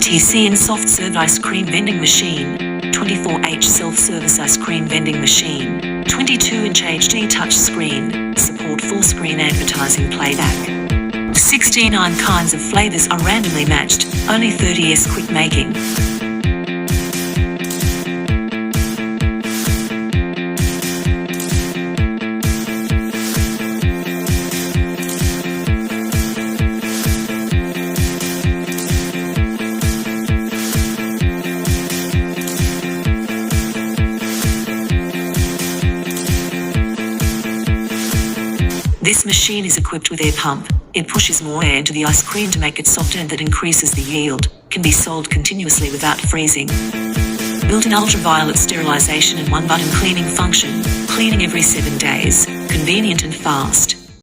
TCN soft serve ice cream vending machine, 24H self-service ice cream vending machine, 22-inch HD touch screen, support full screen advertising playback. 69 kinds of flavors are randomly matched, only 30s quick making. This machine is equipped with air pump. It pushes more air into the ice cream to make it softer, and that increases the yield. Can be sold continuously without freezing. Built-in ultraviolet sterilization and one-button cleaning function. Cleaning every 7 days. Convenient and fast.